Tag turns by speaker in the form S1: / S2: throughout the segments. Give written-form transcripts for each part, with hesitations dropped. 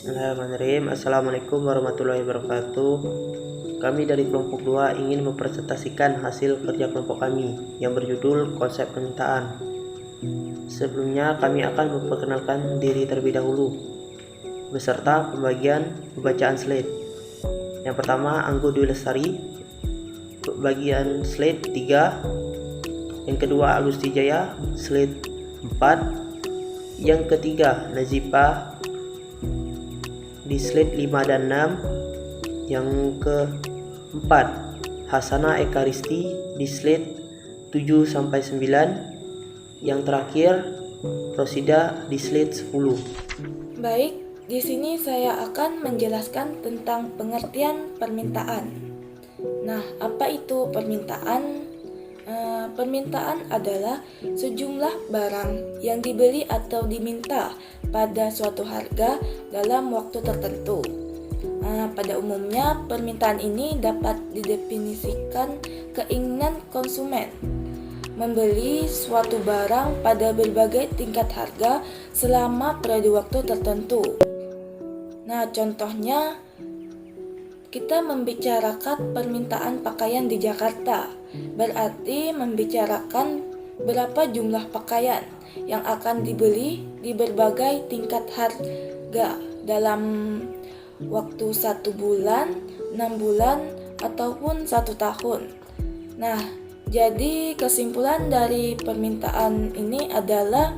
S1: Bismillahirrahmanirrahim. Assalamualaikum warahmatullahi wabarakatuh. Kami dari kelompok 2 ingin mempresentasikan hasil kerja kelompok kami yang berjudul konsep permintaan. Sebelumnya kami akan memperkenalkan diri terlebih dahulu beserta pembagian pembacaan slide. Yang pertama Anggo Dwi Lestari, bagian slide 3. Yang kedua Agusti Jaya, slide 4. Yang ketiga Nazipa di slide 5 dan 6. Yang keempat Hasana Ekaristi di slide 7 sampai 9. Yang terakhir Rosida di slide 10.
S2: Baik, di sini saya akan menjelaskan tentang pengertian permintaan. Nah, apa itu permintaan? Permintaan adalah sejumlah barang yang dibeli atau diminta pada suatu harga dalam waktu tertentu. Pada umumnya, permintaan ini dapat didefinisikan keinginan konsumen membeli suatu barang pada berbagai tingkat harga selama periode waktu tertentu. Nah, contohnya kita membicarakan permintaan pakaian di Jakarta, berarti membicarakan berapa jumlah pakaian yang akan dibeli di berbagai tingkat harga dalam waktu 1 bulan, 6 bulan, ataupun 1 tahun. Nah, jadi kesimpulan dari permintaan ini adalah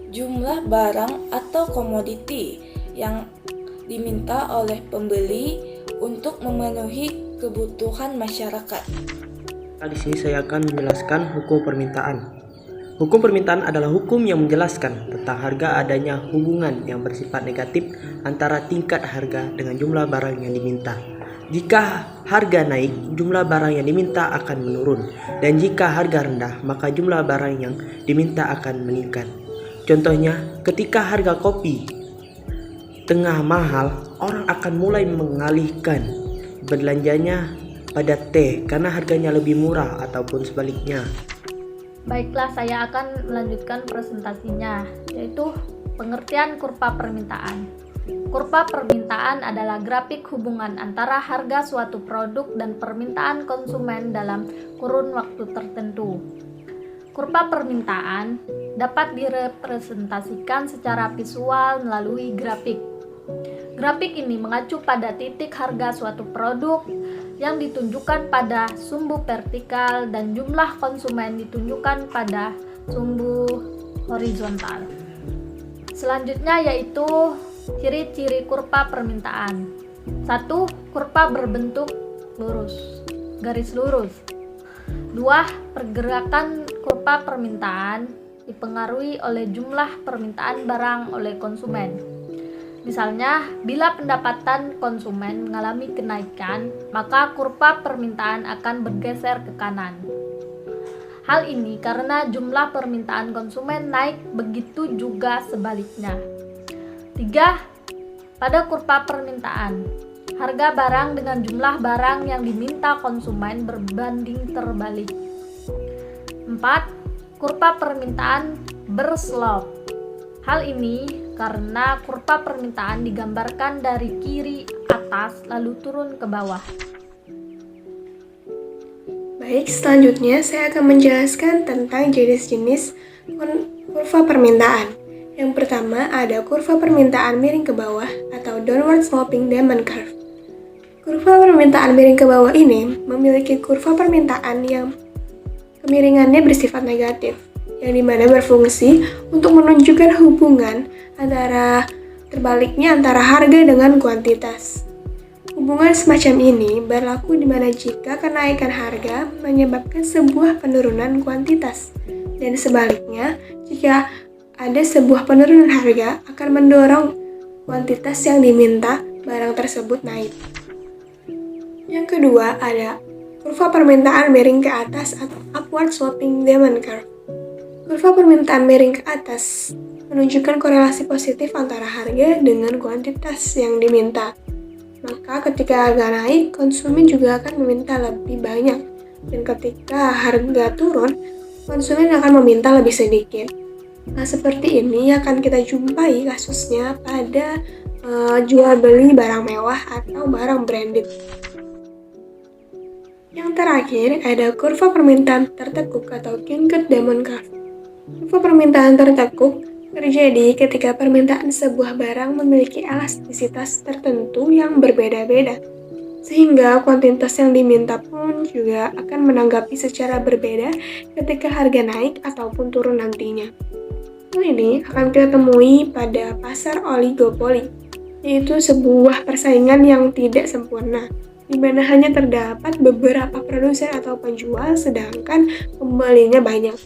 S2: jumlah barang atau komoditi yang diminta oleh pembeli untuk memenuhi kebutuhan masyarakat.
S1: Di sini saya akan menjelaskan hukum permintaan. Hukum permintaan adalah hukum yang menjelaskan tentang harga adanya hubungan yang bersifat negatif antara tingkat harga dengan jumlah barang yang diminta. Jika harga naik, jumlah barang yang diminta akan menurun, dan jika harga rendah, maka jumlah barang yang diminta akan meningkat. Contohnya, ketika harga kopi tengah mahal, orang akan mulai mengalihkan belanjanya pada teh karena harganya lebih murah ataupun sebaliknya.
S3: Baiklah, saya akan melanjutkan presentasinya, yaitu pengertian kurva permintaan. Kurva permintaan adalah grafik hubungan antara harga suatu produk dan permintaan konsumen dalam kurun waktu tertentu. Kurva permintaan dapat direpresentasikan secara visual melalui grafik. Grafik ini mengacu pada titik harga suatu produk yang ditunjukkan pada sumbu vertikal dan jumlah konsumen ditunjukkan pada sumbu horizontal. Selanjutnya yaitu ciri-ciri kurva permintaan. 1. Kurva berbentuk lurus, garis lurus. 2. Pergerakan kurva permintaan dipengaruhi oleh jumlah permintaan barang oleh konsumen. Misalnya, bila pendapatan konsumen mengalami kenaikan, maka kurva permintaan akan bergeser ke kanan. Hal ini karena jumlah permintaan konsumen naik, begitu juga sebaliknya. 3. Pada kurva permintaan, harga barang dengan jumlah barang yang diminta konsumen berbanding terbalik. 4. Kurva permintaan berslop. Hal ini karena kurva permintaan digambarkan dari kiri atas lalu turun ke bawah.
S4: Baik, selanjutnya saya akan menjelaskan tentang jenis-jenis kurva permintaan. Yang pertama ada kurva permintaan miring ke bawah atau downward sloping demand curve. Kurva permintaan miring ke bawah ini memiliki kurva permintaan yang kemiringannya bersifat negatif, yang dimana berfungsi untuk menunjukkan hubungan terbaliknya antara harga dengan kuantitas. Hubungan semacam ini berlaku di mana jika kenaikan harga menyebabkan sebuah penurunan kuantitas, dan sebaliknya jika ada sebuah penurunan harga akan mendorong kuantitas yang diminta barang tersebut naik. Yang kedua ada kurva permintaan miring ke atas atau upward sloping demand curve. Kurva permintaan miring ke atas menunjukkan korelasi positif antara harga dengan kuantitas yang diminta. Maka ketika harga naik, konsumen juga akan meminta lebih banyak. Dan ketika harga turun, konsumen akan meminta lebih sedikit. Nah, seperti ini akan kita jumpai kasusnya pada jual beli barang mewah atau barang branded. Yang terakhir ada kurva permintaan tertekuk atau Kinkert Diamond Curve. Kurva permintaan tertekuk terjadi ketika permintaan sebuah barang memiliki elastisitas tertentu yang berbeda-beda, sehingga kuantitas yang diminta pun juga akan menanggapi secara berbeda ketika harga naik ataupun turun nantinya. Hal ini akan kita temui pada pasar oligopoli, yaitu sebuah persaingan yang tidak sempurna, di mana hanya terdapat beberapa produsen atau penjual, sedangkan pembelinya banyak.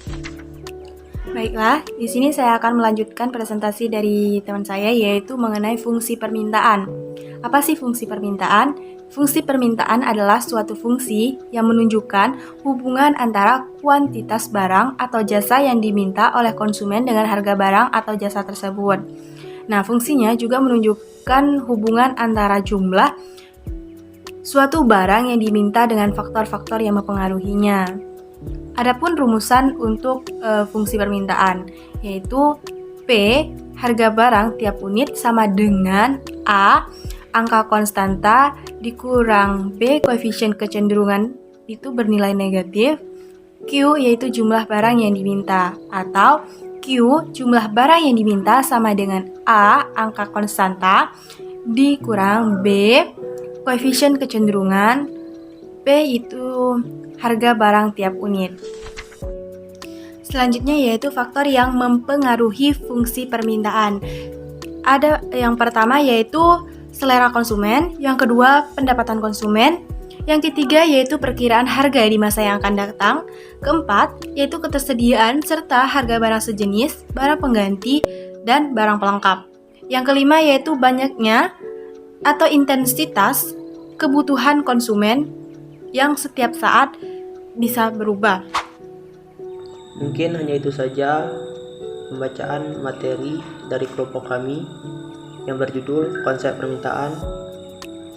S5: Baiklah, di sini saya akan melanjutkan presentasi dari teman saya, yaitu mengenai fungsi permintaan. Apa sih fungsi permintaan? Fungsi permintaan adalah suatu fungsi yang menunjukkan hubungan antara kuantitas barang atau jasa yang diminta oleh konsumen dengan harga barang atau jasa tersebut. Nah, fungsinya juga menunjukkan hubungan antara jumlah suatu barang yang diminta dengan faktor-faktor yang mempengaruhinya. Adapun rumusan untuk fungsi permintaan, yaitu P, harga barang tiap unit sama dengan A, angka konstanta dikurang B, koefisien kecenderungan itu bernilai negatif, Q, yaitu jumlah barang yang diminta, atau Q, jumlah barang yang diminta sama dengan A, angka konstanta dikurang B, koefisien kecenderungan, P itu harga barang tiap unit. Selanjutnya yaitu faktor yang mempengaruhi fungsi permintaan. Ada yang pertama yaitu selera konsumen, yang kedua pendapatan konsumen, yang ketiga yaitu perkiraan harga di masa yang akan datang, keempat yaitu ketersediaan serta harga barang sejenis, barang pengganti, dan barang pelengkap. Yang kelima yaitu banyaknya atau intensitas kebutuhan konsumen yang setiap saat bisa berubah.
S1: Mungkin hanya itu saja pembacaan materi dari kelompok kami yang berjudul konsep permintaan.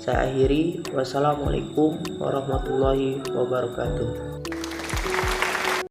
S1: Saya akhiri. Wassalamualaikum warahmatullahi wabarakatuh.